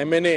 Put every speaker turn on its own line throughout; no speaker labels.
MNA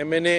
MNA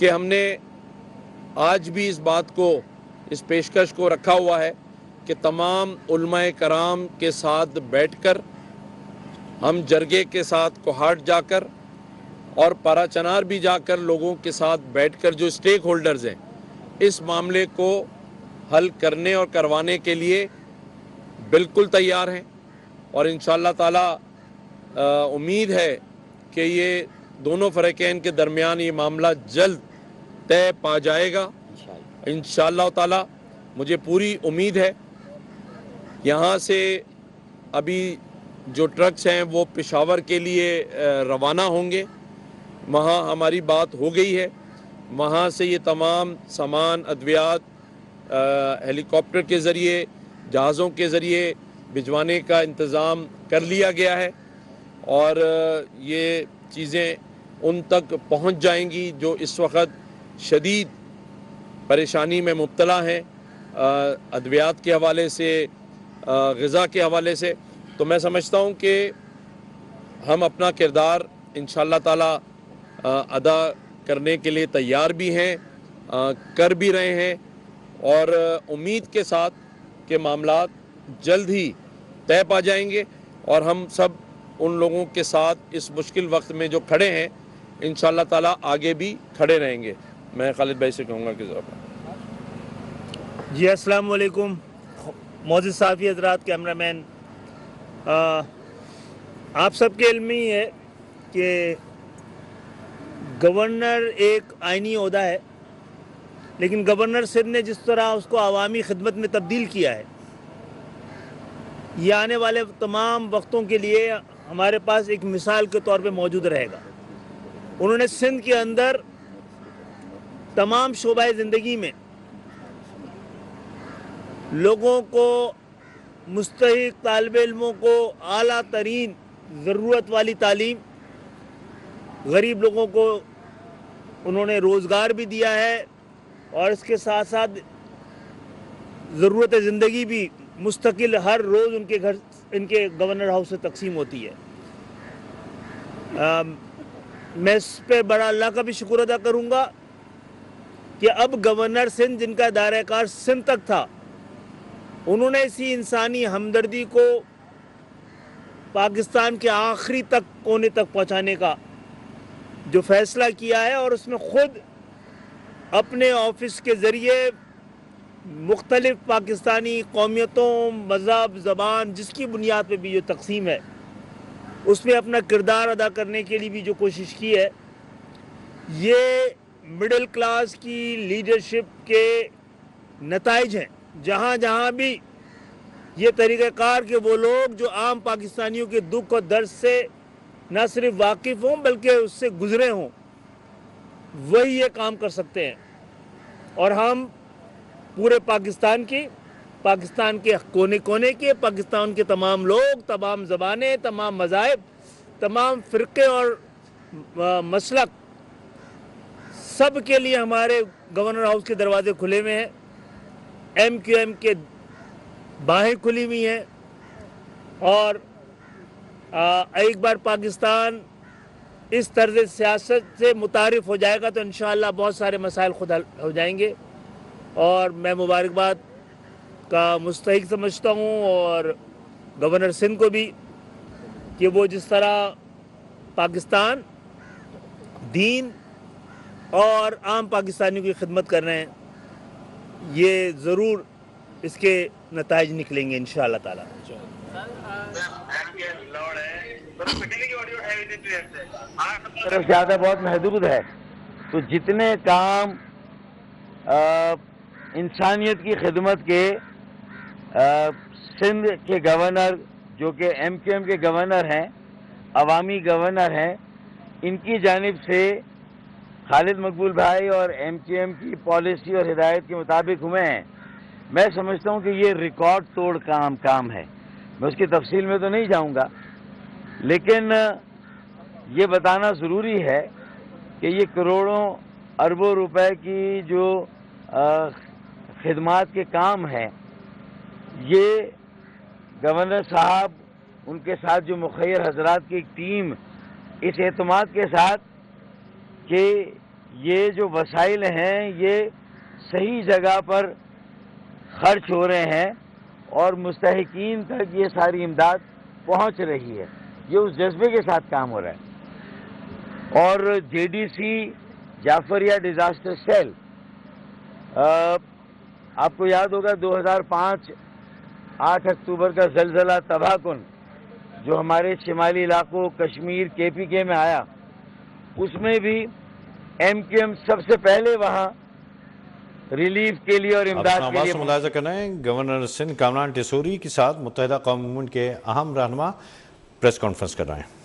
کہ ہم نے آج بھی اس بات کو، اس پیشکش کو رکھا ہوا ہے کہ تمام علماء کرام کے ساتھ بیٹھ کر ہم جرگے کے ساتھ کوہاٹ جا کر اور پارا چنار بھی جا کر لوگوں کے ساتھ بیٹھ کر جو اسٹیک ہولڈرز ہیں اس معاملے کو حل کرنے اور کروانے کے لیے بالکل تیار ہیں، اور انشاءاللہ تعالی امید ہے کہ یہ دونوں فریقین کے درمیان یہ معاملہ جلد طے پا جائے گا انشاءاللہ تعالی۔ مجھے پوری امید ہے یہاں سے ابھی جو ٹرکس ہیں وہ پشاور کے لیے روانہ ہوں گے، وہاں ہماری بات ہو گئی ہے، وہاں سے یہ تمام سامان ادویات ہیلی کاپٹر کے ذریعے، جہازوں کے ذریعے بھجوانے کا انتظام کر لیا گیا ہے، اور یہ چیزیں ان تک پہنچ جائیں گی جو اس وقت شدید پریشانی میں مبتلا ہیں ادویات کے حوالے سے، غذا کے حوالے سے۔ تو میں سمجھتا ہوں کہ ہم اپنا کردار انشاءاللہ تعالی ادا کرنے کے لیے تیار بھی ہیں، کر بھی رہے ہیں، اور امید کے ساتھ کہ معاملات جلد ہی طے پا جائیں گے، اور ہم سب ان لوگوں کے ساتھ اس مشکل وقت میں جو کھڑے ہیں انشاءاللہ تعالی آگے بھی کھڑے رہیں گے۔ میں خالد بھائی سے کہوں گا کہ ذرا
جی السلام علیکم معزز صحافی حضرات، کیمرہ مین، آپ سب کے علم میں ہی ہے کہ گورنر ایک آئینی عہدہ ہے، لیکن گورنر سندھ نے جس طرح اس کو عوامی خدمت میں تبدیل کیا ہے، یہ آنے والے تمام وقتوں کے لیے ہمارے پاس ایک مثال کے طور پہ موجود رہے گا۔ انہوں نے سندھ کے اندر تمام شعبہ زندگی میں لوگوں کو، مستحق طالب علموں کو اعلیٰ ترین ضرورت والی تعلیم، غریب لوگوں کو انہوں نے روزگار بھی دیا ہے، اور اس کے ساتھ ساتھ ضرورت زندگی بھی مستقل ہر روز ان کے گورنر ہاؤس سے تقسیم ہوتی ہے۔ میں اس پہ بڑا اللہ کا بھی شکر ادا کروں گا کہ اب گورنر سندھ، جن کا دائرہ کار سندھ تک تھا، انہوں نے اسی انسانی ہمدردی کو پاکستان کے آخری تک کونے تک پہنچانے کا جو فیصلہ کیا ہے، اور اس میں خود اپنے آفس کے ذریعے مختلف پاکستانی قومیتوں، مذہب، زبان، جس کی بنیاد پہ بھی جو تقسیم ہے، اس میں اپنا کردار ادا کرنے کے لیے بھی جو کوشش کی ہے، یہ مڈل کلاس کی لیڈرشپ کے نتائج ہیں۔ جہاں جہاں بھی یہ طریقہ کار کہ وہ لوگ جو عام پاکستانیوں کے دکھ اور درد سے نہ صرف واقف ہوں بلکہ اس سے گزرے ہوں، وہی یہ کام کر سکتے ہیں، اور ہم پورے پاکستان کے کونے کونے کے، پاکستان کے تمام لوگ، تمام زبانیں، تمام مذاہب، تمام فرقے اور مسلک، سب کے لیے ہمارے گورنر ہاؤس کے دروازے کھلے ہوئے ہیں، ایم کیو ایم کے باہیں کھلی ہوئی ہیں، اور ایک بار پاکستان اس طرز سیاست سے متعارف ہو جائے گا تو انشاءاللہ بہت سارے مسائل خود حل ہو جائیں گے، اور میں مبارکباد کا مستحق سمجھتا ہوں اور گورنر سندھ کو بھی کہ وہ جس طرح پاکستان، دین اور عام پاکستانیوں کی خدمت کر رہے ہیں، یہ ضرور اس کے نتائج نکلیں گے انشاءاللہ تعالی۔
طرف زیادہ بہت محدود ہے، تو جتنے کام انسانیت کی خدمت کے سندھ کے گورنر، جو کہ ایم کیو ایم کے گورنر ہیں، عوامی گورنر ہیں، ان کی جانب سے خالد مقبول بھائی اور ایم کیو ایم کی پالیسی اور ہدایت کے مطابق ہوئے ہیں، میں سمجھتا ہوں کہ یہ ریکارڈ توڑ کام ہے۔ میں اس کی تفصیل میں تو نہیں جاؤں گا، لیکن یہ بتانا ضروری ہے کہ یہ کروڑوں اربوں روپے کی جو خدمات کے کام ہیں، یہ گورنر صاحب، ان کے ساتھ جو مخیر حضرات کی ایک ٹیم، اس اعتماد کے ساتھ کہ یہ جو وسائل ہیں یہ صحیح جگہ پر خرچ ہو رہے ہیں اور مستحقین تک یہ ساری امداد پہنچ رہی ہے. یہ اس جذبے کے ساتھ کام ہو رہا ہے. اور J D C Jafaria disaster cell, آپ کو یاد ہوگا 2005 8 اکتوبر کا زلزلہ تباہ کن جو ہمارے شمالی علاقوں کشمیر KPK میں آیا، اس میں بھی MQM سب سے پہلے وہاں ریلیف کے لیے اور امداد کے لیے.
ملاحظہ کرنا ہے گورنر سندھ کامران ٹیسوری کے ساتھ متحدہ قوم موومنٹ کے اہم رہنما پریس کانفرنس کر رہے ہیں.